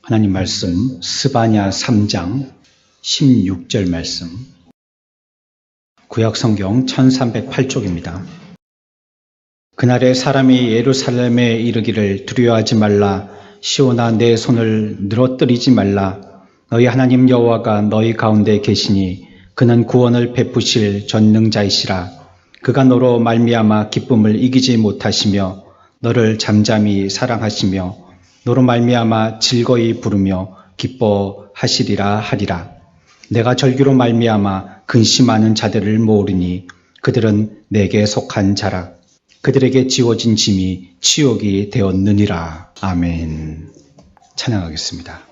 하나님 말씀 스바냐 3장 16절 말씀, 구약성경 1308쪽입니다. 그날에 사람이 예루살렘에 이르기를 두려워하지 말라. 시온아 내 손을 늘어뜨리지 말라. 너희 하나님 여호와가 너희 가운데 계시니 그는 구원을 베푸실 전능자이시라. 그가 너로 말미암아 기쁨을 이기지 못하시며 너를 잠잠히 사랑하시며 너로 말미암아 즐거이 부르며 기뻐하시리라 하리라. 내가 절규로 말미암아 근심하는 자들을 모으리니 그들은 내게 속한 자라. 그들에게 지워진 짐이 치욕이 되었느니라. 아멘. 찬양하겠습니다.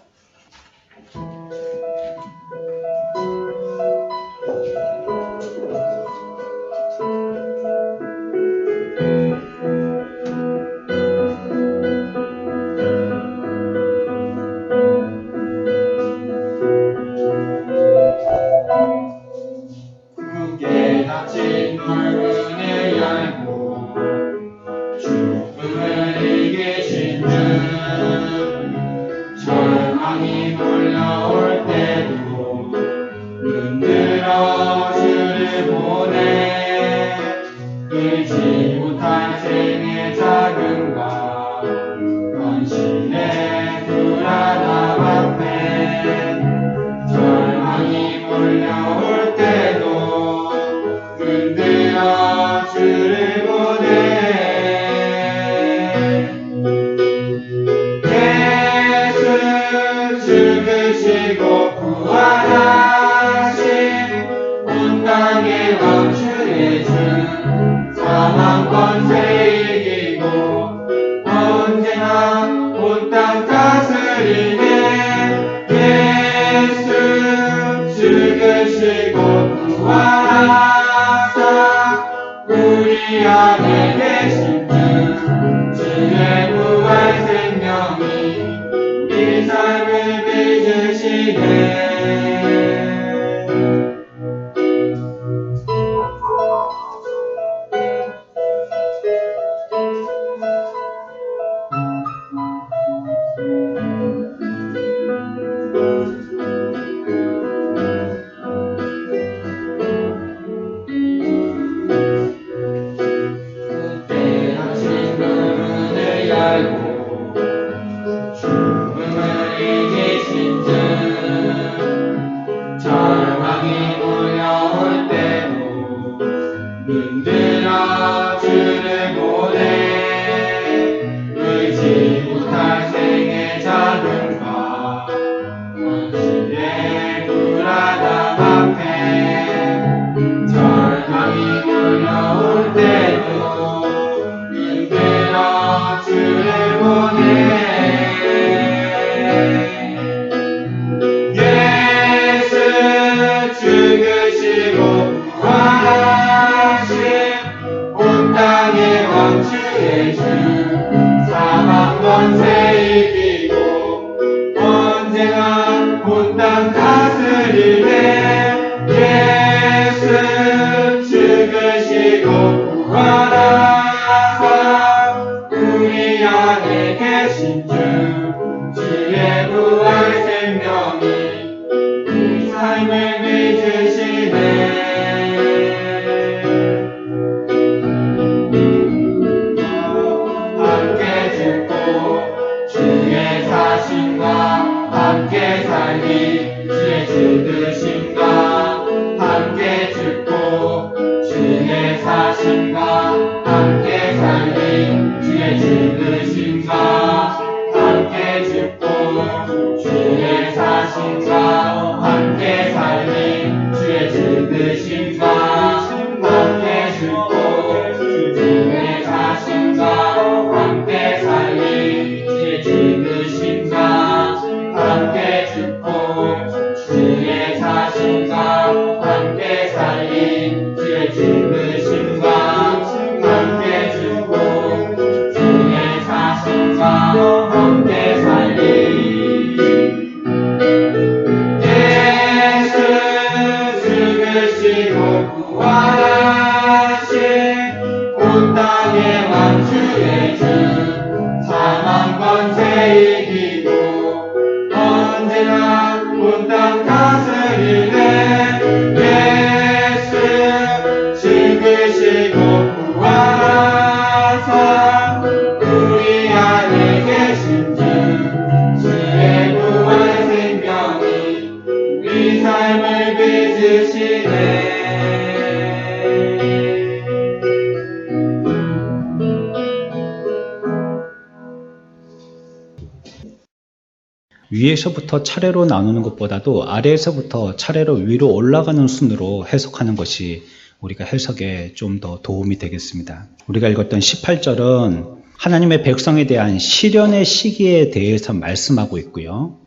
위에서부터 차례로 나누는 것보다도 아래에서부터 차례로 위로 올라가는 순으로 해석하는 것이 우리가 해석에 좀 더 도움이 되겠습니다. 우리가 읽었던 18절은 하나님의 백성에 대한 시련의 시기에 대해서 말씀하고 있고요.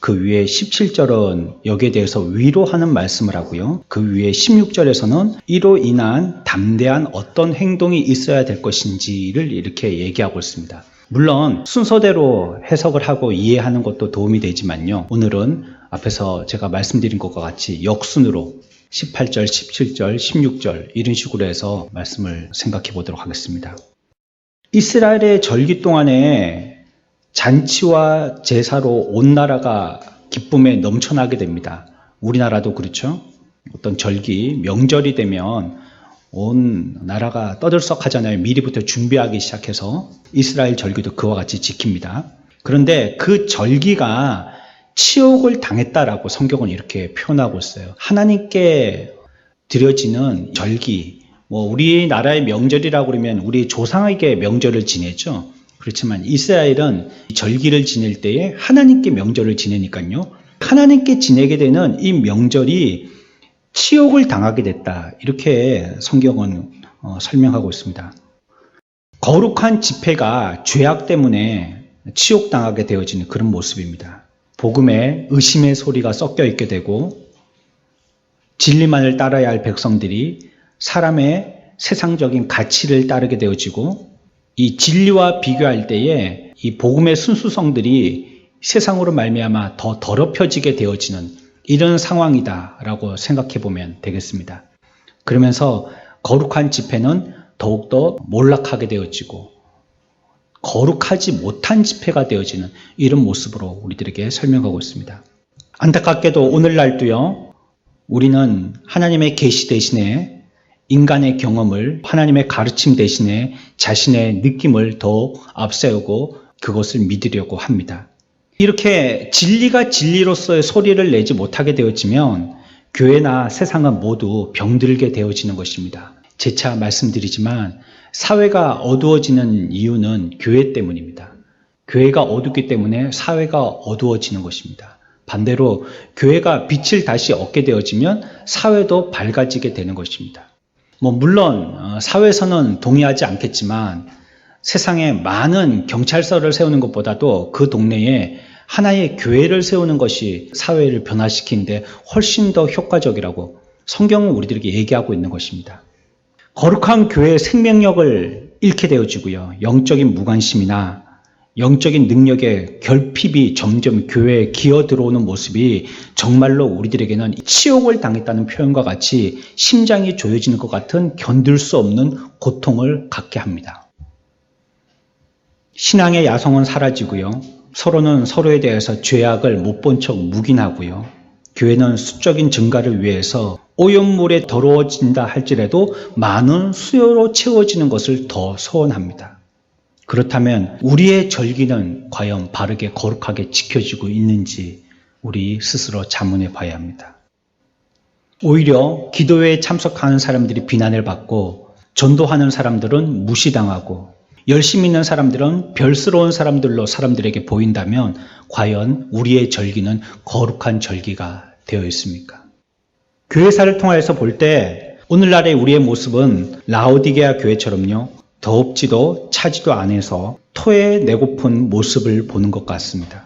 그 위에 17절은 여기에 대해서 위로하는 말씀을 하고요. 그 위에 16절에서는 이로 인한 담대한 어떤 행동이 있어야 될 것인지를 이렇게 얘기하고 있습니다. 물론 순서대로 해석을 하고 이해하는 것도 도움이 되지만요. 오늘은 앞에서 제가 말씀드린 것과 같이 역순으로 18절, 17절, 16절 이런 식으로 해서 말씀을 생각해 보도록 하겠습니다. 이스라엘의 절기 동안에 잔치와 제사로 온 나라가 기쁨에 넘쳐나게 됩니다. 우리나라도 그렇죠. 어떤 절기, 명절이 되면 온 나라가 떠들썩하잖아요. 미리부터 준비하기 시작해서 이스라엘 절기도 그와 같이 지킵니다. 그런데 그 절기가 치욕을 당했다라고 성경은 이렇게 표현하고 있어요. 하나님께 드려지는 절기, 우리나라의 명절이라고 그러면 우리 조상에게 명절을 지내죠. 그렇지만 이스라엘은 절기를 지낼 때에 하나님께 명절을 지내니까요. 하나님께 지내게 되는 이 명절이 치욕을 당하게 됐다. 이렇게 성경은 설명하고 있습니다. 거룩한 집회가 죄악 때문에 치욕당하게 되어지는 그런 모습입니다. 복음에 의심의 소리가 섞여 있게 되고 진리만을 따라야 할 백성들이 사람의 세상적인 가치를 따르게 되어지고 이 진리와 비교할 때에 이 복음의 순수성들이 세상으로 말미암아 더 더럽혀지게 되어지는 이런 상황이다라고 생각해 보면 되겠습니다. 그러면서 거룩한 집회는 더욱더 몰락하게 되어지고 거룩하지 못한 집회가 되어지는 이런 모습으로 우리들에게 설명하고 있습니다. 안타깝게도 오늘날도요. 우리는 하나님의 계시 대신에 인간의 경험을 하나님의 가르침 대신에 자신의 느낌을 더 앞세우고 그것을 믿으려고 합니다. 이렇게 진리가 진리로서의 소리를 내지 못하게 되어지면 교회나 세상은 모두 병들게 되어지는 것입니다. 재차 말씀드리지만 사회가 어두워지는 이유는 교회 때문입니다. 교회가 어둡기 때문에 사회가 어두워지는 것입니다. 반대로 교회가 빛을 다시 얻게 되어지면 사회도 밝아지게 되는 것입니다. 물론 사회에서는 동의하지 않겠지만 세상에 많은 경찰서를 세우는 것보다도 그 동네에 하나의 교회를 세우는 것이 사회를 변화시키는데 훨씬 더 효과적이라고 성경은 우리들에게 얘기하고 있는 것입니다. 거룩한 교회의 생명력을 잃게 되어지고요. 영적인 무관심이나 영적인 능력의 결핍이 점점 교회에 기어 들어오는 모습이 정말로 우리들에게는 치욕을 당했다는 표현과 같이 심장이 조여지는 것 같은 견딜 수 없는 고통을 갖게 합니다. 신앙의 야성은 사라지고요. 서로는 서로에 대해서 죄악을 못 본 척 묵인하고요. 교회는 수적인 증가를 위해서 오염물에 더러워진다 할지라도 많은 수요로 채워지는 것을 더 소원합니다. 그렇다면 우리의 절기는 과연 바르게 거룩하게 지켜지고 있는지 우리 스스로 자문해 봐야 합니다. 오히려 기도회에 참석하는 사람들이 비난을 받고 전도하는 사람들은 무시당하고 열심히 있는 사람들은 별스러운 사람들로 사람들에게 보인다면 과연 우리의 절기는 거룩한 절기가 되어 있습니까? 교회사를 통해서 볼 때 오늘날의 우리의 모습은 라오디게아 교회처럼요. 더웁지도 차지도 않아서 토해 내고픈 모습을 보는 것 같습니다.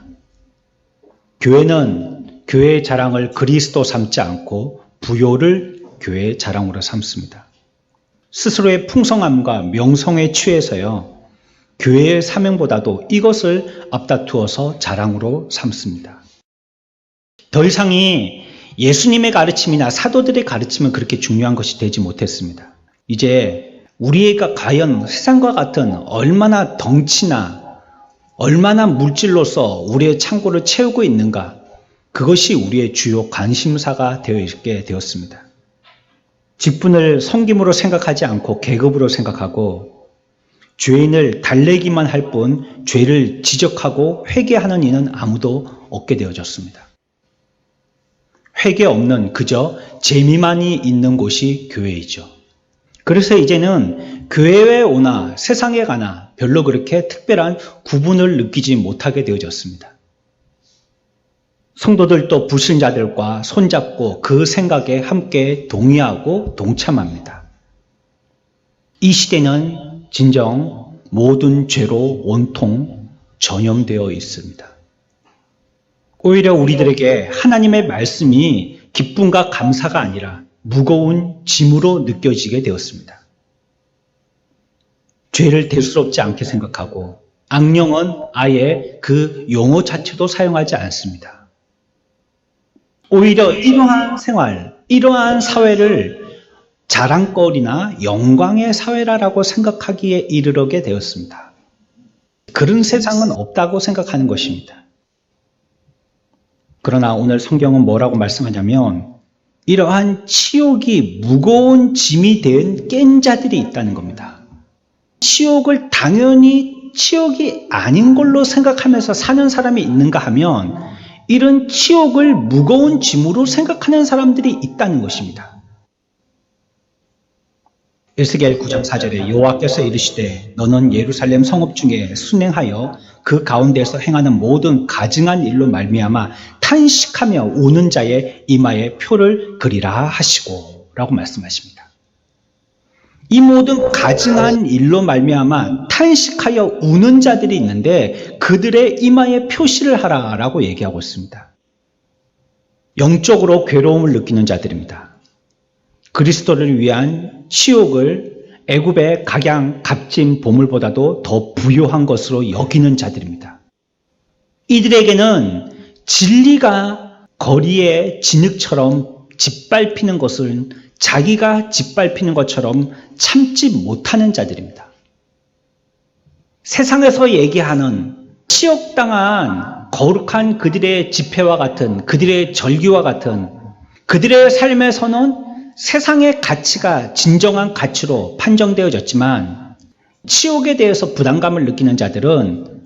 교회는 교회의 자랑을 그리스도 삼지 않고 부요를 교회의 자랑으로 삼습니다. 스스로의 풍성함과 명성에 취해서요. 교회의 사명보다도 이것을 앞다투어서 자랑으로 삼습니다. 더 이상이 예수님의 가르침이나 사도들의 가르침은 그렇게 중요한 것이 되지 못했습니다. 이제 우리가 과연 세상과 같은 얼마나 덩치나 얼마나 물질로서 우리의 창고를 채우고 있는가, 그것이 우리의 주요 관심사가 되어 있게 되었습니다. 직분을 섬김으로 생각하지 않고 계급으로 생각하고 죄인을 달래기만 할 뿐 죄를 지적하고 회개하는 이는 아무도 없게 되어졌습니다. 회개 없는 그저 재미만이 있는 곳이 교회이죠. 그래서 이제는 교회에 오나 세상에 가나 별로 그렇게 특별한 구분을 느끼지 못하게 되어졌습니다. 성도들도 불신자들과 손잡고 그 생각에 함께 동의하고 동참합니다. 이 시대는 진정 모든 죄로 온통 전염되어 있습니다. 오히려 우리들에게 하나님의 말씀이 기쁨과 감사가 아니라 무거운 짐으로 느껴지게 되었습니다. 죄를 대수롭지 않게 생각하고 악령은 아예 그 용어 자체도 사용하지 않습니다. 오히려 이러한 생활, 이러한 사회를 자랑거리나 영광의 사회라고 생각하기에 이르게 되었습니다. 그런 세상은 없다고 생각하는 것입니다. 그러나 오늘 성경은 뭐라고 말씀하냐면 이러한 치욕이 무거운 짐이 된 깬 자들이 있다는 겁니다. 치욕을 당연히 치욕이 아닌 걸로 생각하면서 사는 사람이 있는가 하면 이런 치욕을 무거운 짐으로 생각하는 사람들이 있다는 것입니다. 에스겔 9장 4절에 여호와께서 이르시되 너는 예루살렘 성읍 중에 순행하여 그 가운데서 행하는 모든 가증한 일로 말미암아 탄식하며 우는 자의 이마에 표를 그리라 하시고 라고 말씀하십니다. 이 모든 가증한 일로 말미암아 탄식하여 우는 자들이 있는데 그들의 이마에 표시를 하라라고 얘기하고 있습니다. 영적으로 괴로움을 느끼는 자들입니다. 그리스도를 위한 치욕을 애굽의 각양 값진 보물보다도 더 부요한 것으로 여기는 자들입니다. 이들에게는 진리가 거리의 진흙처럼 짓밟히는 것은 자기가 짓밟히는 것처럼 참지 못하는 자들입니다. 세상에서 얘기하는 치욕당한 거룩한 그들의 집회와 같은 그들의 절기와 같은 그들의 삶에서는 세상의 가치가 진정한 가치로 판정되어졌지만 치욕에 대해서 부담감을 느끼는 자들은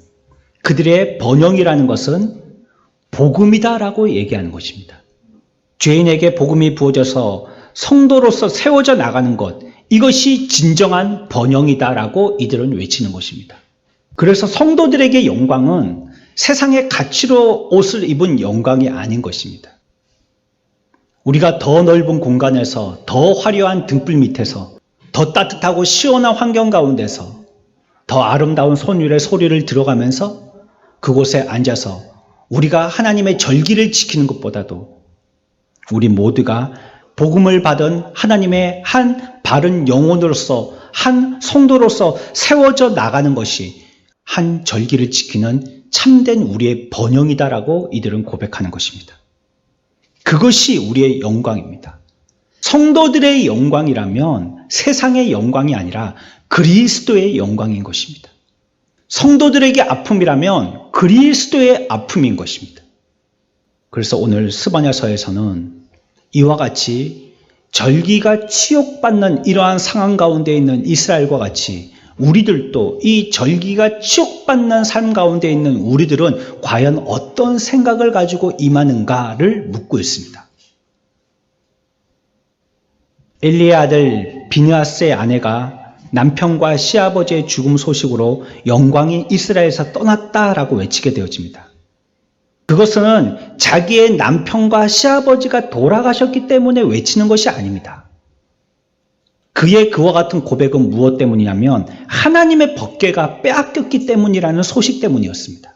그들의 번영이라는 것은 복음이다라고 얘기하는 것입니다. 죄인에게 복음이 부어져서 성도로서 세워져 나가는 것, 이것이 진정한 번영이다라고 이들은 외치는 것입니다. 그래서 성도들에게 영광은 세상의 가치로 옷을 입은 영광이 아닌 것입니다. 우리가 더 넓은 공간에서 더 화려한 등불 밑에서 더 따뜻하고 시원한 환경 가운데서 더 아름다운 손율의 소리를 들어가면서 그곳에 앉아서 우리가 하나님의 절기를 지키는 것보다도 우리 모두가 복음을 받은 하나님의 한 바른 영혼으로서 한 성도로서 세워져 나가는 것이 한 절기를 지키는 참된 우리의 번영이다라고 이들은 고백하는 것입니다. 그것이 우리의 영광입니다. 성도들의 영광이라면 세상의 영광이 아니라 그리스도의 영광인 것입니다. 성도들에게 아픔이라면 그리스도의 아픔인 것입니다. 그래서 오늘 스바냐서에서는 이와 같이 절기가 치욕받는 이러한 상황 가운데 있는 이스라엘과 같이 우리들도 이 절기가 치욕받는 삶 가운데 있는 우리들은 과연 어떤 생각을 가지고 임하는가를 묻고 있습니다. 엘리의 아들 비느하스의 아내가 남편과 시아버지의 죽음 소식으로 영광이 이스라엘에서 떠났다라고 외치게 되어집니다. 그것은 자기의 남편과 시아버지가 돌아가셨기 때문에 외치는 것이 아닙니다. 그의 그와 같은 고백은 무엇 때문이냐면 하나님의 법궤가 빼앗겼기 때문이라는 소식 때문이었습니다.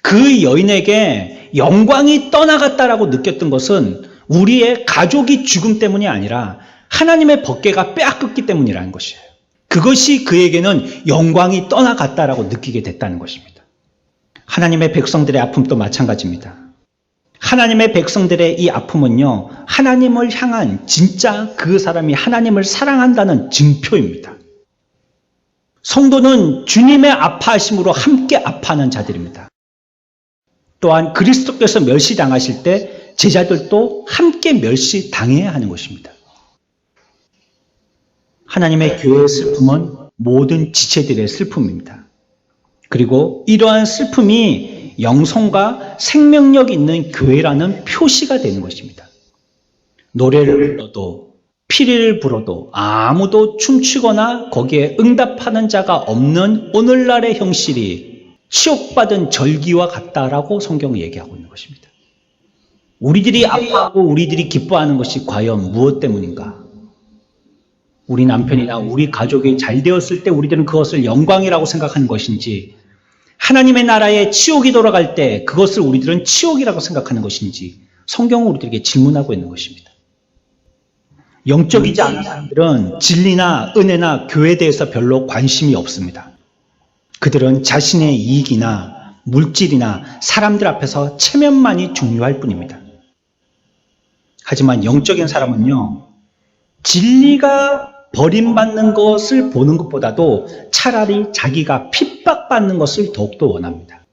그 여인에게 영광이 떠나갔다라고 느꼈던 것은 우리의 가족이 죽음 때문이 아니라 하나님의 법궤가 빼앗겼기 때문이라는 것이에요. 그것이 그에게는 영광이 떠나갔다라고 느끼게 됐다는 것입니다. 하나님의 백성들의 아픔도 마찬가지입니다. 하나님의 백성들의 이 아픔은요, 하나님을 향한 진짜 그 사람이 하나님을 사랑한다는 증표입니다. 성도는 주님의 아파하심으로 함께 아파하는 자들입니다. 또한 그리스도께서 멸시당하실 때 제자들도 함께 멸시당해야 하는 것입니다. 하나님의 교회의 슬픔은 모든 지체들의 슬픔입니다. 그리고 이러한 슬픔이 영성과 생명력 있는 교회라는 표시가 되는 것입니다. 노래를 불러도 피리를 불어도 아무도 춤추거나 거기에 응답하는 자가 없는 오늘날의 형실이 치욕받은 절기와 같다라고 성경은 얘기하고 있는 것입니다. 우리들이 아파하고 우리들이 기뻐하는 것이 과연 무엇 때문인가? 우리 남편이나 우리 가족이 잘 되었을 때 우리들은 그것을 영광이라고 생각하는 것인지, 하나님의 나라에 치욕이 돌아갈 때 그것을 우리들은 치욕이라고 생각하는 것인지 성경은 우리들에게 질문하고 있는 것입니다. 영적이지 않은 사람들은 진리나 은혜나 교회에 대해서 별로 관심이 없습니다. 그들은 자신의 이익이나 물질이나 사람들 앞에서 체면만이 중요할 뿐입니다. 하지만 영적인 사람은요, 진리가 버림받는 것을 보는 것보다도 차라리 자기가 핍박받는 것을 더욱더 원합니다.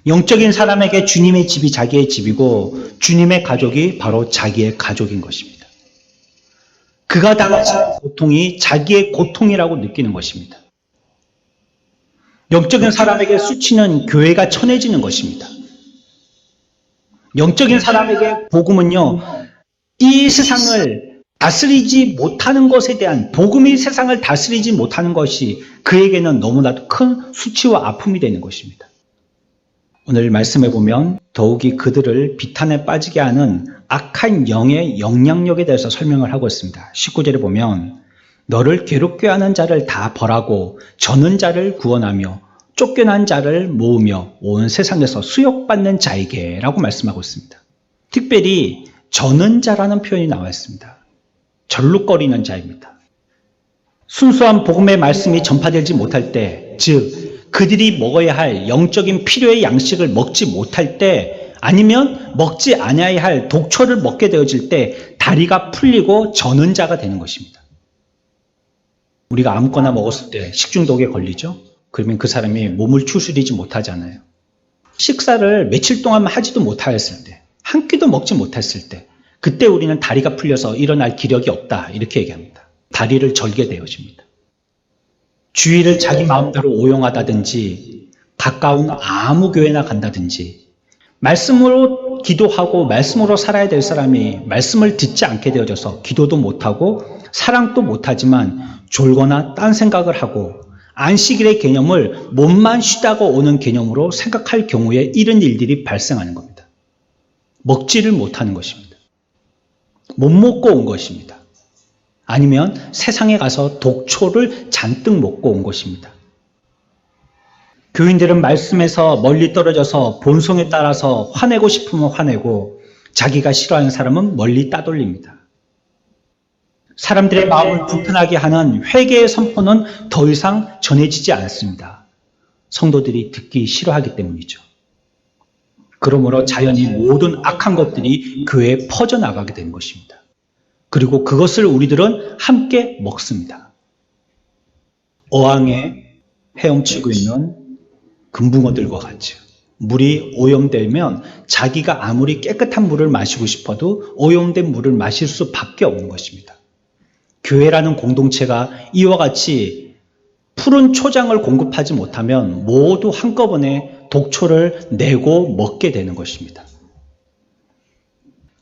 영적인 사람에게 주님의 집이 자기의 집이고 주님의 가족이 바로 자기의 가족인 것입니다. 그가 당하신 고통이 자기의 고통이라고 느끼는 것입니다. 영적인 사람에게 수치는 교회가 천해지는 것입니다. 영적인 사람에게 복음은요, 이 세상을 다스리지 못하는 것에 대한, 복음이 세상을 다스리지 못하는 것이 그에게는 너무나도 큰 수치와 아픔이 되는 것입니다. 오늘 말씀해 보면 더욱이 그들을 비탄에 빠지게 하는 악한 영의 영향력에 대해서 설명을 하고 있습니다. 19절에 보면 너를 괴롭게 하는 자를 다 벌하고 저는 자를 구원하며 쫓겨난 자를 모으며 온 세상에서 수욕받는 자에게 라고 말씀하고 있습니다. 특별히 저는 자라는 표현이 나와 있습니다. 절룩거리는 자입니다. 순수한 복음의 말씀이 전파되지 못할 때, 즉 그들이 먹어야 할 영적인 필요의 양식을 먹지 못할 때, 아니면 먹지 아니해야 할 독초를 먹게 되어질 때 다리가 풀리고 저는 자가 되는 것입니다. 우리가 아무거나 먹었을 때 식중독에 걸리죠? 그러면 그 사람이 몸을 추스리지 못하잖아요. 식사를 며칠 동안 하지도 못하였을 때, 한 끼도 먹지 못했을 때, 그때 우리는 다리가 풀려서 일어날 기력이 없다 이렇게 얘기합니다. 다리를 절게 되어집니다. 주의를 자기 마음대로 오용하다든지 가까운 아무 교회나 간다든지 말씀으로 기도하고 말씀으로 살아야 될 사람이 말씀을 듣지 않게 되어져서 기도도 못하고 사랑도 못하지만 졸거나 딴 생각을 하고 안식일의 개념을 몸만 쉬다가 오는 개념으로 생각할 경우에 이런 일들이 발생하는 겁니다. 먹지를 못하는 것입니다. 못 먹고 온 것입니다. 아니면 세상에 가서 독초를 잔뜩 먹고 온 것입니다. 교인들은 말씀에서 멀리 떨어져서 본성에 따라서 화내고 싶으면 화내고 자기가 싫어하는 사람은 멀리 따돌립니다. 사람들의 마음을 불편하게 하는 회개의 선포는 더 이상 전해지지 않습니다. 성도들이 듣기 싫어하기 때문이죠. 그러므로 자연히 모든 악한 것들이 교회에 퍼져나가게 된 것입니다. 그리고 그것을 우리들은 함께 먹습니다. 어항에 헤엄치고 있는 금붕어들과 같이 물이 오염되면 자기가 아무리 깨끗한 물을 마시고 싶어도 오염된 물을 마실 수밖에 없는 것입니다. 교회라는 공동체가 이와 같이 푸른 초장을 공급하지 못하면 모두 한꺼번에 독초를 내고 먹게 되는 것입니다.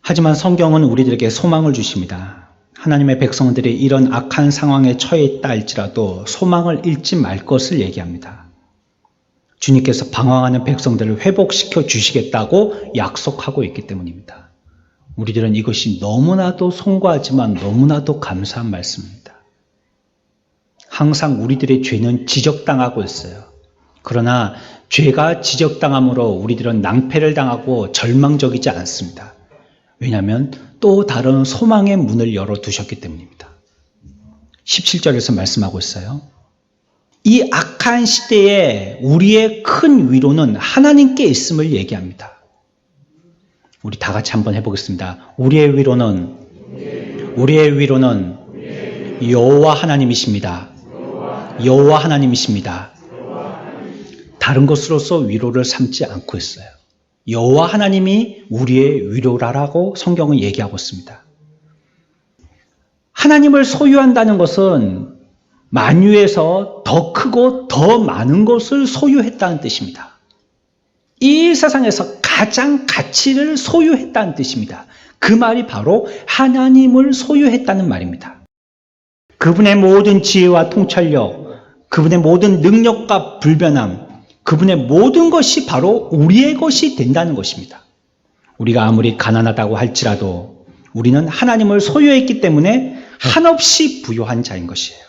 하지만 성경은 우리들에게 소망을 주십니다. 하나님의 백성들이 이런 악한 상황에 처해 있다 할지라도 소망을 잃지 말 것을 얘기합니다. 주님께서 방황하는 백성들을 회복시켜 주시겠다고 약속하고 있기 때문입니다. 우리들은 이것이 너무나도 송구하지만 너무나도 감사한 말씀입니다. 항상 우리들의 죄는 지적당하고 있어요. 그러나 죄가 지적당함으로 우리들은 낭패를 당하고 절망적이지 않습니다. 왜냐하면 또 다른 소망의 문을 열어두셨기 때문입니다. 17절에서 말씀하고 있어요. 이 악한 시대에 우리의 큰 위로는 하나님께 있음을 얘기합니다. 우리 다 같이 한번 해보겠습니다. 우리의 위로는 여호와 하나님이십니다. 여호와 하나님이십니다. 다른 것으로서 위로를 삼지 않고 있어요. 여호와 하나님이 우리의 위로라라고 성경은 얘기하고 있습니다. 하나님을 소유한다는 것은 만유에서 더 크고 더 많은 것을 소유했다는 뜻입니다. 이 세상에서 가장 가치를 소유했다는 뜻입니다. 그 말이 바로 하나님을 소유했다는 말입니다. 그분의 모든 지혜와 통찰력, 그분의 모든 능력과 불변함, 그분의 모든 것이 바로 우리의 것이 된다는 것입니다. 우리가 아무리 가난하다고 할지라도 우리는 하나님을 소유했기 때문에 한없이 부유한 자인 것이에요.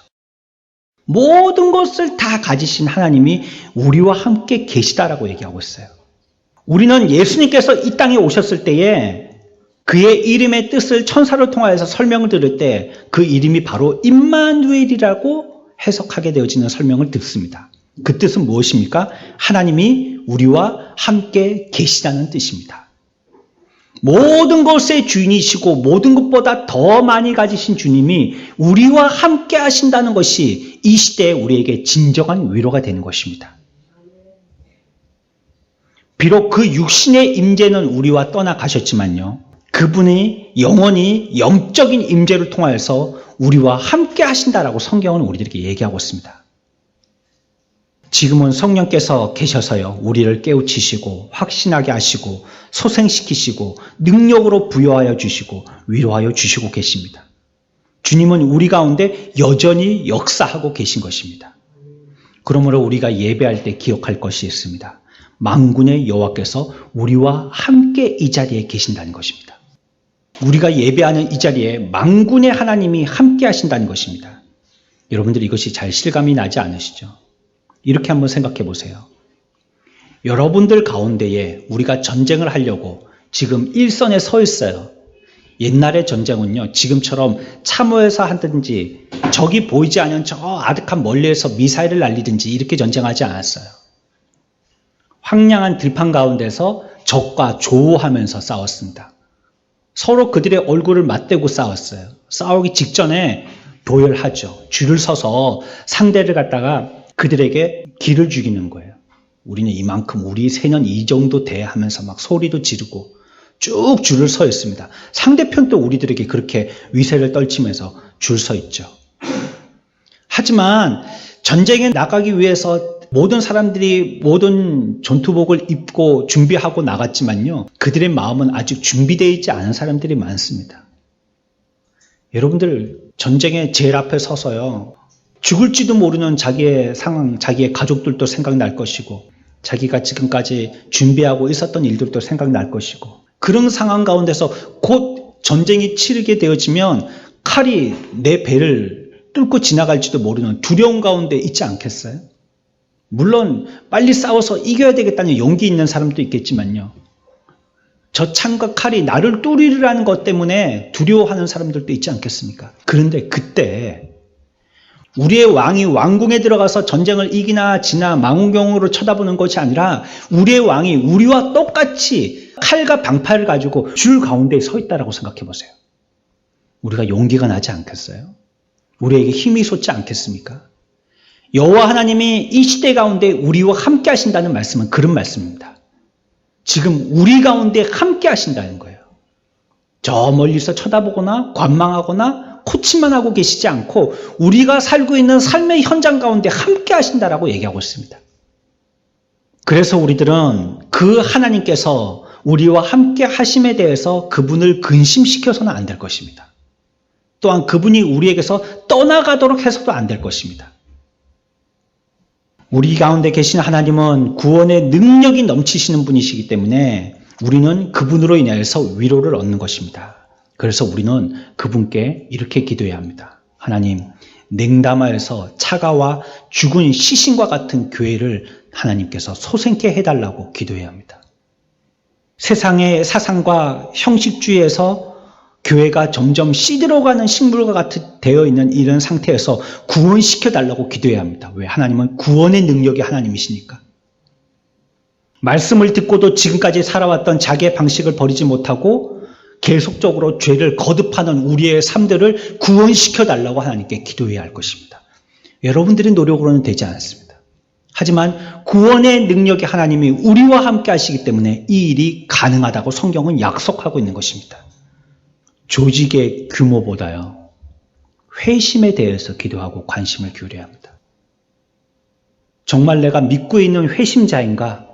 모든 것을 다 가지신 하나님이 우리와 함께 계시다라고 얘기하고 있어요. 우리는 예수님께서 이 땅에 오셨을 때에 그의 이름의 뜻을 천사를 통하여서 설명을 들을 때 그 이름이 바로 임마누엘이라고 해석하게 되어지는 설명을 듣습니다. 그 뜻은 무엇입니까? 하나님이 우리와 함께 계시다는 뜻입니다. 모든 것의 주인이시고 모든 것보다 더 많이 가지신 주님이 우리와 함께 하신다는 것이 이 시대에 우리에게 진정한 위로가 되는 것입니다. 비록 그 육신의 임재는 우리와 떠나가셨지만요, 그분이 영원히 영적인 임재를 통하여서 우리와 함께 하신다라고 성경은 우리들에게 얘기하고 있습니다. 지금은 성령께서 계셔서요, 우리를 깨우치시고 확신하게 하시고 소생시키시고 능력으로 부여하여 주시고 위로하여 주시고 계십니다. 주님은 우리 가운데 여전히 역사하고 계신 것입니다. 그러므로 우리가 예배할 때 기억할 것이 있습니다. 만군의 여호와께서 우리와 함께 이 자리에 계신다는 것입니다. 우리가 예배하는 이 자리에 만군의 하나님이 함께 하신다는 것입니다. 여러분들 이것이 잘 실감이 나지 않으시죠? 이렇게 한번 생각해 보세요. 여러분들 가운데에 우리가 전쟁을 하려고 지금 일선에 서 있어요. 옛날의 전쟁은요, 지금처럼 참호에서 하든지 적이 보이지 않은 저 아득한 멀리에서 미사일을 날리든지 이렇게 전쟁하지 않았어요. 황량한 들판 가운데서 적과 조우하면서 싸웠습니다. 서로 그들의 얼굴을 맞대고 싸웠어요. 싸우기 직전에 도열하죠. 줄을 서서 상대를 갖다가 그들에게 기를 죽이는 거예요. 우리는 이만큼, 우리 세년 이 정도 돼 하면서 막 소리도 지르고 쭉 줄을 서 있습니다. 상대편도 우리들에게 그렇게 위세를 떨치면서 줄 서 있죠. 하지만 전쟁에 나가기 위해서 모든 사람들이 모든 전투복을 입고 준비하고 나갔지만요, 그들의 마음은 아직 준비되어 있지 않은 사람들이 많습니다. 여러분들 전쟁의 제일 앞에 서서요, 죽을지도 모르는 자기의 상황, 자기의 가족들도 생각날 것이고 자기가 지금까지 준비하고 있었던 일들도 생각날 것이고, 그런 상황 가운데서 곧 전쟁이 치르게 되어지면 칼이 내 배를 뚫고 지나갈지도 모르는 두려움 가운데 있지 않겠어요? 물론 빨리 싸워서 이겨야 되겠다는 용기 있는 사람도 있겠지만요, 저 창과 칼이 나를 뚫으리라는 것 때문에 두려워하는 사람들도 있지 않겠습니까? 그런데 그때 우리의 왕이 왕궁에 들어가서 전쟁을 이기나 지나 망원경으로 쳐다보는 것이 아니라 우리의 왕이 우리와 똑같이 칼과 방패를 가지고 줄 가운데에 서 있다라고 생각해 보세요. 우리가 용기가 나지 않겠어요? 우리에게 힘이 솟지 않겠습니까? 여호와 하나님이 이 시대 가운데 우리와 함께 하신다는 말씀은 그런 말씀입니다. 지금 우리 가운데 함께 하신다는 거예요. 저 멀리서 쳐다보거나 관망하거나 코치만 하고 계시지 않고 우리가 살고 있는 삶의 현장 가운데 함께 하신다라고 얘기하고 있습니다. 그래서 우리들은 그 하나님께서 우리와 함께 하심에 대해서 그분을 근심시켜서는 안 될 것입니다. 또한 그분이 우리에게서 떠나가도록 해서도 안 될 것입니다. 우리 가운데 계신 하나님은 구원의 능력이 넘치시는 분이시기 때문에 우리는 그분으로 인해서 위로를 얻는 것입니다. 그래서 우리는 그분께 이렇게 기도해야 합니다. 하나님, 냉담하여서 차가와 죽은 시신과 같은 교회를 하나님께서 소생케 해달라고 기도해야 합니다. 세상의 사상과 형식주의에서 교회가 점점 시들어가는 식물과 같이 되어 있는 이런 상태에서 구원시켜달라고 기도해야 합니다. 왜? 하나님은 구원의 능력이 하나님이시니까. 말씀을 듣고도 지금까지 살아왔던 자기의 방식을 버리지 못하고 계속적으로 죄를 거듭하는 우리의 삶들을 구원시켜달라고 하나님께 기도해야 할 것입니다. 여러분들의 노력으로는 되지 않습니다. 하지만 구원의 능력이 하나님이 우리와 함께 하시기 때문에 이 일이 가능하다고 성경은 약속하고 있는 것입니다. 조직의 규모보다요, 회심에 대해서 기도하고 관심을 기울여야 합니다. 정말 내가 믿고 있는 회심자인가?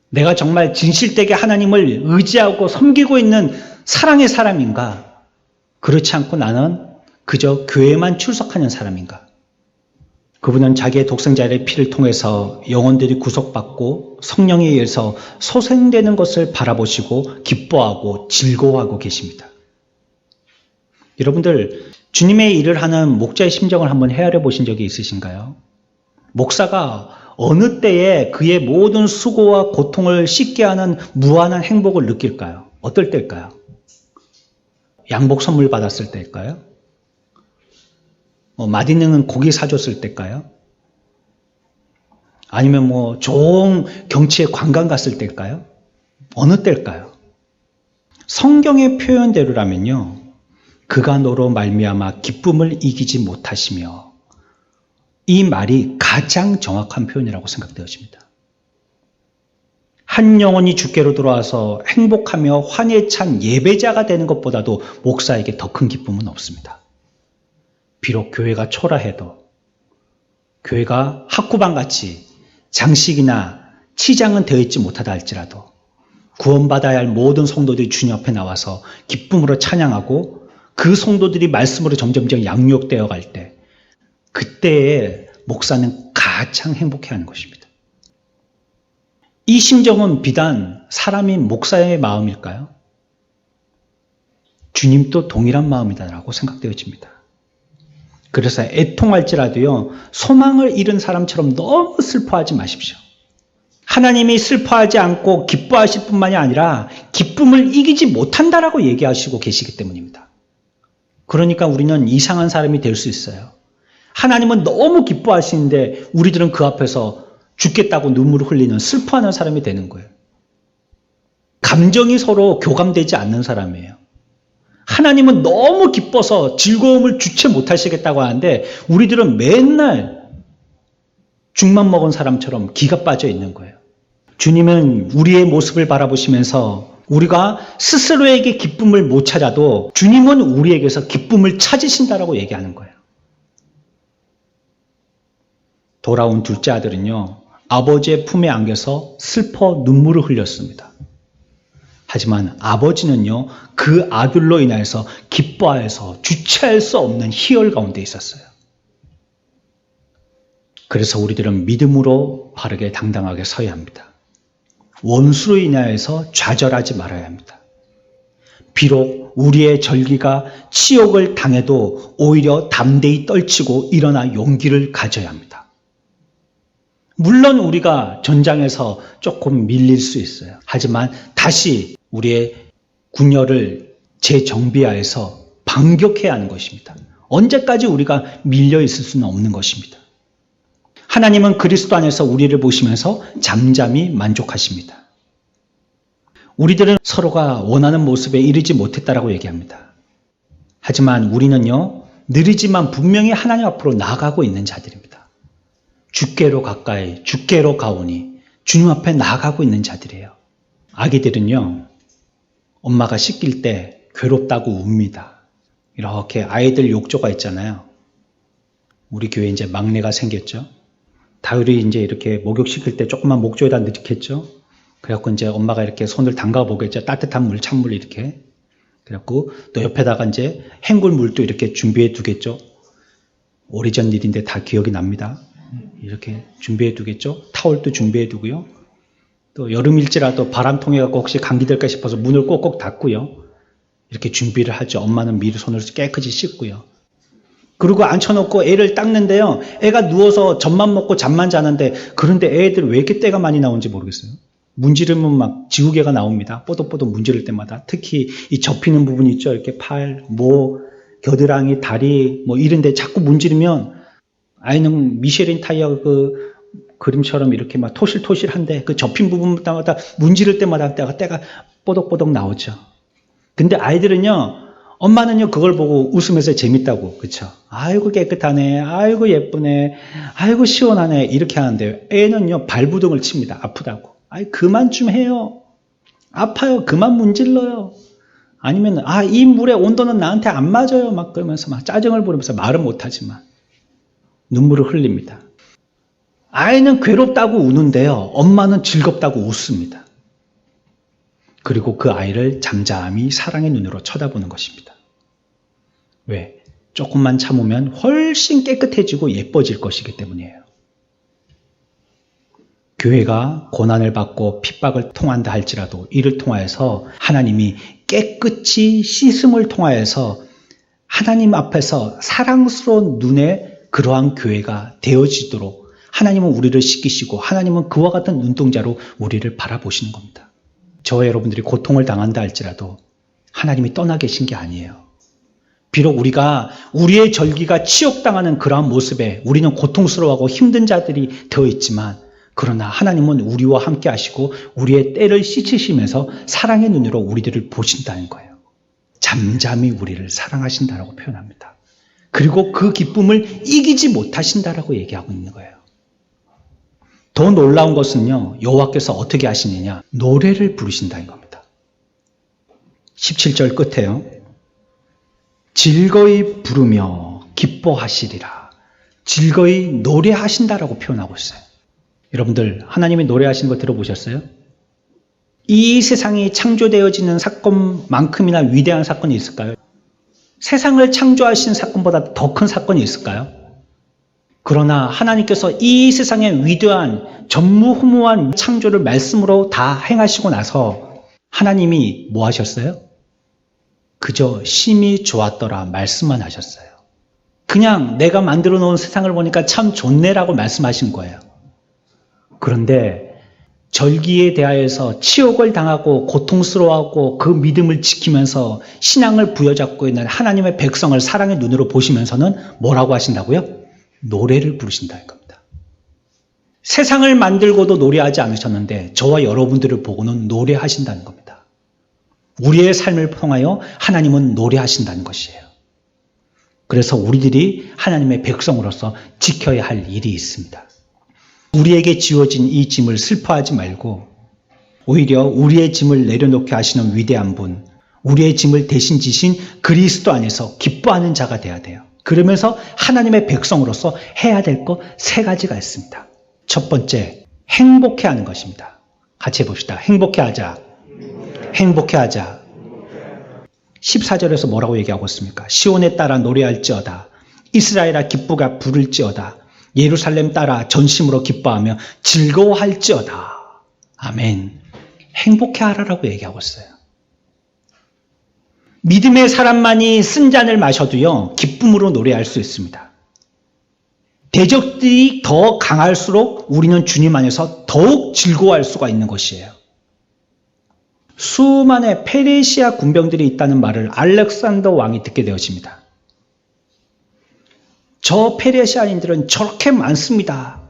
내가 정말 진실되게 하나님을 의지하고 섬기고 있는 사랑의 사람인가? 그렇지 않고 나는 그저 교회만 출석하는 사람인가? 그분은 자기의 독생자의 피를 통해서 영혼들이 구속받고 성령에 의해서 소생되는 것을 바라보시고 기뻐하고 즐거워하고 계십니다. 여러분들, 주님의 일을 하는 목자의 심정을 한번 헤아려 보신 적이 있으신가요? 목사가 어느 때에 그의 모든 수고와 고통을 씻게 하는 무한한 행복을 느낄까요? 어떨 때일까요? 양복 선물 받았을 때일까요? 맛있는 고기 사줬을 때일까요? 아니면 좋은 경치에 관광 갔을 때일까요? 어느 때일까요? 성경의 표현대로라면요, 그가 너로 말미암아 기쁨을 이기지 못하시며, 이 말이 가장 정확한 표현이라고 생각되어집니다. 한 영혼이 주께로 돌아와서 행복하며 환희에 찬 예배자가 되는 것보다도 목사에게 더 큰 기쁨은 없습니다. 비록 교회가 초라해도, 교회가 학구방같이 장식이나 치장은 되어 있지 못하다 할지라도 구원받아야 할 모든 성도들이 주님 앞에 나와서 기쁨으로 찬양하고 그 성도들이 말씀으로 점점점 양육되어 갈 때, 그때에 목사는 가장 행복해하는 것입니다. 이 심정은 비단 사람인 목사의 마음일까요? 주님도 동일한 마음이다라고 생각되어집니다. 그래서 애통할지라도요, 소망을 잃은 사람처럼 너무 슬퍼하지 마십시오. 하나님이 슬퍼하지 않고 기뻐하실 뿐만이 아니라 기쁨을 이기지 못한다라고 얘기하시고 계시기 때문입니다. 그러니까 우리는 이상한 사람이 될 수 있어요. 하나님은 너무 기뻐하시는데 우리들은 그 앞에서 죽겠다고 눈물을 흘리는 슬퍼하는 사람이 되는 거예요. 감정이 서로 교감되지 않는 사람이에요. 하나님은 너무 기뻐서 즐거움을 주체 못하시겠다고 하는데 우리들은 맨날 죽만 먹은 사람처럼 기가 빠져 있는 거예요. 주님은 우리의 모습을 바라보시면서 우리가 스스로에게 기쁨을 못 찾아도 주님은 우리에게서 기쁨을 찾으신다라고 얘기하는 거예요. 돌아온 둘째 아들은요, 아버지의 품에 안겨서 슬퍼 눈물을 흘렸습니다. 하지만 아버지는요, 그 아들로 인해서 기뻐해서 주체할 수 없는 희열 가운데 있었어요. 그래서 우리들은 믿음으로 바르게 당당하게 서야 합니다. 원수로 인하여서 좌절하지 말아야 합니다. 비록 우리의 절기가 치욕을 당해도 오히려 담대히 떨치고 일어나 용기를 가져야 합니다. 물론 우리가 전장에서 조금 밀릴 수 있어요. 하지만 다시 우리의 군열을 재정비하여서 반격해야 하는 것입니다. 언제까지 우리가 밀려 있을 수는 없는 것입니다. 하나님은 그리스도 안에서 우리를 보시면서 잠잠히 만족하십니다. 우리들은 서로가 원하는 모습에 이르지 못했다라고 얘기합니다. 하지만 우리는요, 느리지만 분명히 하나님 앞으로 나아가고 있는 자들입니다. 주께로 가까이, 주께로 가오니 주님 앞에 나아가고 있는 자들이에요. 아기들은요, 엄마가 씻길 때 괴롭다고 웁니다. 이렇게 아이들 욕조가 있잖아요. 우리 교회에 이제 막내가 생겼죠. 다율이 이제 이렇게 목욕시킬 때 조금만 목조에다 넣겠죠. 그래갖고 이제 엄마가 이렇게 손을 담가 보겠죠. 따뜻한 물, 찬물 이렇게. 그래갖고 또 옆에다가 이제 헹굴 물도 이렇게 준비해 두겠죠. 오래전 일인데 다 기억이 납니다. 이렇게 준비해 두겠죠. 타월도 준비해 두고요. 또 여름일지라도 바람 통해 갖고 혹시 감기 될까 싶어서 문을 꼭꼭 닫고요. 이렇게 준비를 하죠. 엄마는 미리 손을 깨끗이 씻고요. 그리고 앉혀놓고 애를 닦는데요. 애가 누워서 젖만 먹고 잠만 자는데, 그런데 애들 왜 이렇게 때가 많이 나오는지 모르겠어요. 문지르면 막 지우개가 나옵니다. 뽀독뽀독 문지를 때마다. 특히 이 접히는 부분이 있죠. 이렇게 팔, 목, 겨드랑이, 다리 뭐 이런 데 자꾸 문지르면 아이는 미쉐린 타이어 그 그림처럼 이렇게 막 토실토실한데 그 접힌 부분마다 문지를 때마다 때가 뽀독뽀독 나오죠. 근데 아이들은요, 엄마는요, 그걸 보고 웃으면서 재밌다고, 그쵸? 아이고, 깨끗하네. 아이고, 예쁘네. 아이고, 시원하네. 이렇게 하는데, 애는요, 발부둥을 칩니다. 아프다고. 아이, 그만 좀 해요. 아파요. 그만 문질러요. 아니면, 이 물의 온도는 나한테 안 맞아요. 막 그러면서 막 짜증을 부리면서 말은 못하지만, 눈물을 흘립니다. 아이는 괴롭다고 우는데요, 엄마는 즐겁다고 웃습니다. 그리고 그 아이를 잠잠히 사랑의 눈으로 쳐다보는 것입니다. 왜? 조금만 참으면 훨씬 깨끗해지고 예뻐질 것이기 때문이에요. 교회가 고난을 받고 핍박을 통한다 할지라도 이를 통하여서 하나님이 깨끗이 씻음을 통하여서 하나님 앞에서 사랑스러운 눈에 그러한 교회가 되어지도록 하나님은 우리를 씻기시고 하나님은 그와 같은 눈동자로 우리를 바라보시는 겁니다. 저와 여러분들이 고통을 당한다 할지라도 하나님이 떠나 계신 게 아니에요. 비록 우리가 우리의 절기가 치욕당하는 그러한 모습에 우리는 고통스러워하고 힘든 자들이 되어 있지만 그러나 하나님은 우리와 함께 하시고 우리의 때를 씻으시면서 사랑의 눈으로 우리들을 보신다는 거예요. 잠잠히 우리를 사랑하신다라고 표현합니다. 그리고 그 기쁨을 이기지 못하신다라고 얘기하고 있는 거예요. 더 놀라운 것은요, 여호와께서 어떻게 하시느냐, 노래를 부르신다는 겁니다. 17절 끝에요. 즐거이 부르며 기뻐하시리라. 즐거이 노래하신다라고 표현하고 있어요. 여러분들 하나님이 노래하시는 거 들어보셨어요? 이 세상이 창조되어지는 사건만큼이나 위대한 사건이 있을까요? 세상을 창조하신 사건보다 더 큰 사건이 있을까요? 그러나 하나님께서 이 세상의 위대한 전무후무한 창조를 말씀으로 다 행하시고 나서 하나님이 뭐 하셨어요? 그저 심히 좋았더라 말씀만 하셨어요. 그냥 내가 만들어 놓은 세상을 보니까 참 좋네라고 말씀하신 거예요. 그런데 절기에 대하여서 치욕을 당하고 고통스러워하고 그 믿음을 지키면서 신앙을 부여잡고 있는 하나님의 백성을 사랑의 눈으로 보시면서는 뭐라고 하신다고요? 노래를 부르신다는 겁니다. 세상을 만들고도 노래하지 않으셨는데 저와 여러분들을 보고는 노래하신다는 겁니다. 우리의 삶을 통하여 하나님은 노래하신다는 것이에요. 그래서 우리들이 하나님의 백성으로서 지켜야 할 일이 있습니다. 우리에게 지워진 이 짐을 슬퍼하지 말고 오히려 우리의 짐을 내려놓게 하시는 위대한 분, 우리의 짐을 대신 지신 그리스도 안에서 기뻐하는 자가 돼야 돼요. 그러면서 하나님의 백성으로서 해야 될 것 세 가지가 있습니다. 첫 번째, 행복해하는 것입니다. 같이 해봅시다. 행복해하자. 행복해하자. 14절에서 뭐라고 얘기하고 있습니까? 시온에 따라 노래할지어다. 이스라엘아 기쁘가 부를지어다. 예루살렘 따라 전심으로 기뻐하며 즐거워할지어다. 아멘. 행복해하라라고 얘기하고 있어요. 믿음의 사람만이 쓴 잔을 마셔도요, 기쁨으로 노래할 수 있습니다. 대적들이 더 강할수록 우리는 주님 안에서 더욱 즐거워할 수가 있는 것이에요. 수많은 페르시아 군병들이 있다는 말을 알렉산더 왕이 듣게 되어집니다. 저 페르시아인들은 저렇게 많습니다.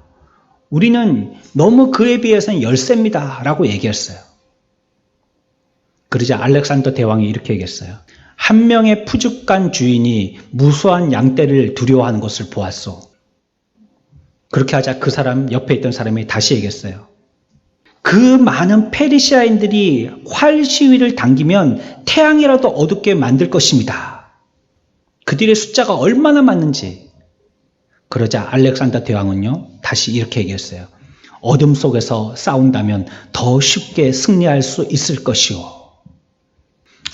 우리는 너무 그에 비해서는 열세입니다. 라고 얘기했어요. 그러자 알렉산더 대왕이 이렇게 얘기했어요. 한 명의 푸죽간 주인이 무수한 양떼를 두려워하는 것을 보았소. 그렇게 하자 그 사람, 옆에 있던 사람이 다시 얘기했어요. 그 많은 페르시아인들이 활 시위를 당기면 태양이라도 어둡게 만들 것입니다. 그들의 숫자가 얼마나 많은지. 그러자 알렉산더 대왕은요, 다시 이렇게 얘기했어요. 어둠 속에서 싸운다면 더 쉽게 승리할 수 있을 것이오.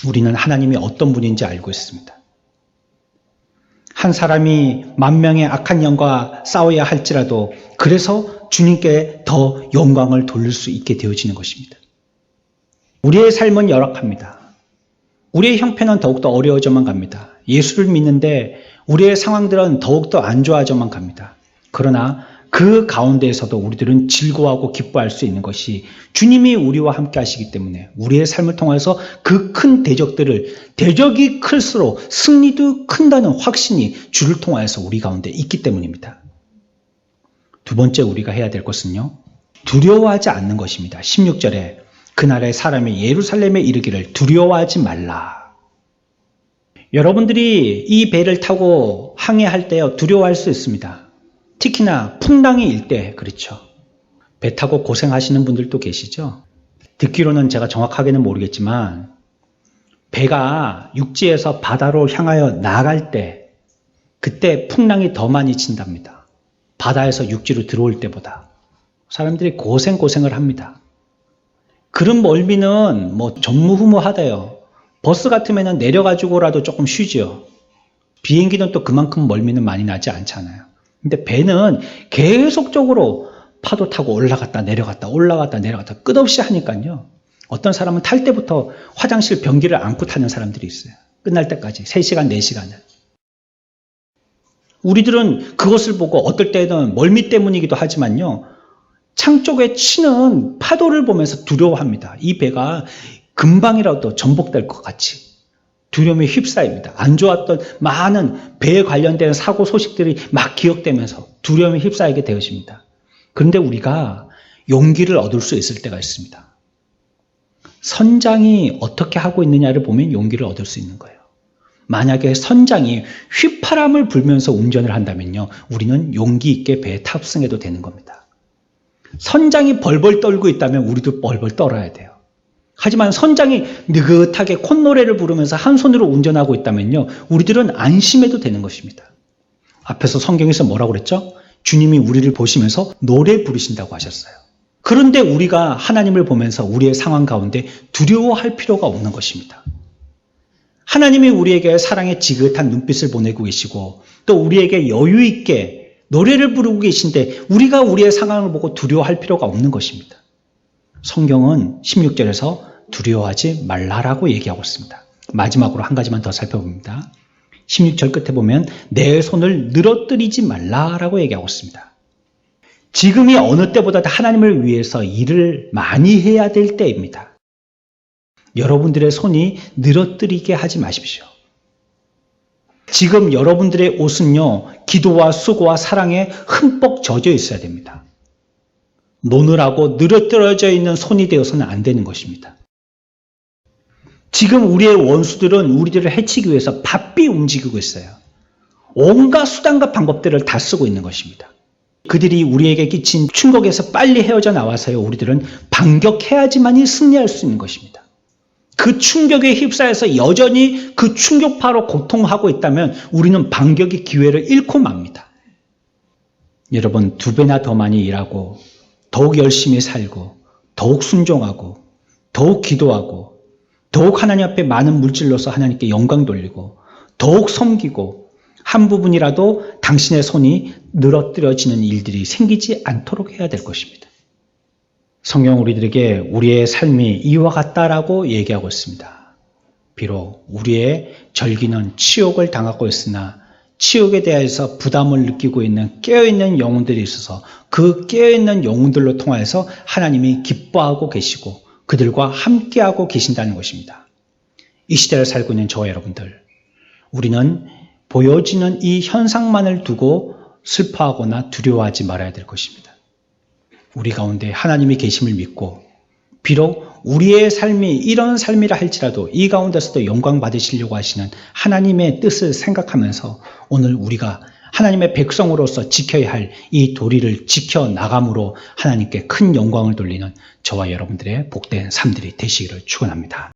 우리는 하나님이 어떤 분인지 알고 있습니다. 한 사람이 만 명의 악한 영과 싸워야 할지라도 그래서 주님께 더 영광을 돌릴 수 있게 되어지는 것입니다. 우리의 삶은 열악합니다. 우리의 형편은 더욱더 어려워져만 갑니다. 예수를 믿는데 우리의 상황들은 더욱더 안 좋아져만 갑니다. 그러나 그 가운데에서도 우리들은 즐거워하고 기뻐할 수 있는 것이 주님이 우리와 함께 하시기 때문에 우리의 삶을 통해서 그 큰 대적이 클수록 승리도 큰다는 확신이 주를 통하여서 우리 가운데 있기 때문입니다. 두 번째 우리가 해야 될 것은요, 두려워하지 않는 것입니다. 16절에 그날의 사람이 예루살렘에 이르기를 두려워하지 말라. 여러분들이 이 배를 타고 항해할 때요, 두려워할 수 있습니다. 특히나 풍랑이 일 때 그렇죠. 배 타고 고생하시는 분들도 계시죠. 듣기로는 제가 정확하게는 모르겠지만 배가 육지에서 바다로 향하여 나갈 때 그때 풍랑이 더 많이 친답니다. 바다에서 육지로 들어올 때보다. 사람들이 고생을 합니다. 그런 멀미는 뭐 전무후무하대요. 버스 같으면 내려가지고라도 조금 쉬죠. 비행기는 또 그만큼 멀미는 많이 나지 않잖아요. 근데 배는 계속적으로 파도 타고 올라갔다 내려갔다 올라갔다 내려갔다 끝없이 하니까요. 어떤 사람은 탈 때부터 화장실 변기를 안고 타는 사람들이 있어요. 끝날 때까지 3시간, 4시간을. 우리들은 그것을 보고 어떨 때는 멀미 때문이기도 하지만요. 창 쪽에 치는 파도를 보면서 두려워합니다. 이 배가 금방이라도 전복될 것 같이 두려움에 휩싸입니다. 안 좋았던 많은 배에 관련된 사고 소식들이 막 기억되면서 두려움에 휩싸이게 되어집니다. 그런데 우리가 용기를 얻을 수 있을 때가 있습니다. 선장이 어떻게 하고 있느냐를 보면 용기를 얻을 수 있는 거예요. 만약에 선장이 휘파람을 불면서 운전을 한다면요, 우리는 용기 있게 배에 탑승해도 되는 겁니다. 선장이 벌벌 떨고 있다면 우리도 벌벌 떨어야 돼요. 하지만 선장이 느긋하게 콧노래를 부르면서 한 손으로 운전하고 있다면요, 우리들은 안심해도 되는 것입니다. 앞에서 성경에서 뭐라고 그랬죠? 주님이 우리를 보시면서 노래 부르신다고 하셨어요. 그런데 우리가 하나님을 보면서 우리의 상황 가운데 두려워할 필요가 없는 것입니다. 하나님이 우리에게 사랑의 지긋한 눈빛을 보내고 계시고 또 우리에게 여유 있게 노래를 부르고 계신데 우리가 우리의 상황을 보고 두려워할 필요가 없는 것입니다. 성경은 16절에서 두려워하지 말라라고 얘기하고 있습니다. 마지막으로 한 가지만 더 살펴봅니다. 16절 끝에 보면 내 손을 늘어뜨리지 말라라고 얘기하고 있습니다. 지금이 어느 때보다 하나님을 위해서 일을 많이 해야 될 때입니다. 여러분들의 손이 늘어뜨리게 하지 마십시오. 지금 여러분들의 옷은요, 기도와 수고와 사랑에 흠뻑 젖어 있어야 됩니다. 노느라고 늘어뜨려져 있는 손이 되어서는 안 되는 것입니다. 지금 우리의 원수들은 우리들을 해치기 위해서 바삐 움직이고 있어요. 온갖 수단과 방법들을 다 쓰고 있는 것입니다. 그들이 우리에게 끼친 충격에서 빨리 헤어져 나와서요, 우리들은 반격해야지만이 승리할 수 있는 것입니다. 그 충격에 휩싸여서 여전히 그 충격파로 고통하고 있다면 우리는 반격의 기회를 잃고 맙니다. 여러분, 2배나 더 많이 일하고 더욱 열심히 살고 더욱 순종하고 더욱 기도하고 더욱 하나님 앞에 많은 물질로서 하나님께 영광 돌리고 더욱 섬기고 한 부분이라도 당신의 손이 늘어뜨려지는 일들이 생기지 않도록 해야 될 것입니다. 성경 우리들에게 우리의 삶이 이와 같다라고 얘기하고 있습니다. 비록 우리의 절기는 치욕을 당하고 있으나 치욕에 대해서 부담을 느끼고 있는 깨어있는 영혼들이 있어서 그 깨어있는 영혼들로 통하여서 하나님이 기뻐하고 계시고 그들과 함께하고 계신다는 것입니다. 이 시대를 살고 있는 저와 여러분들, 우리는 보여지는 이 현상만을 두고 슬퍼하거나 두려워하지 말아야 될 것입니다. 우리 가운데 하나님이 계심을 믿고 비록 우리의 삶이 이런 삶이라 할지라도 이 가운데서도 영광 받으시려고 하시는 하나님의 뜻을 생각하면서 오늘 우리가 하나님의 백성으로서 지켜야 할 이 도리를 지켜나감으로 하나님께 큰 영광을 돌리는 저와 여러분들의 복된 삶들이 되시기를 축원합니다.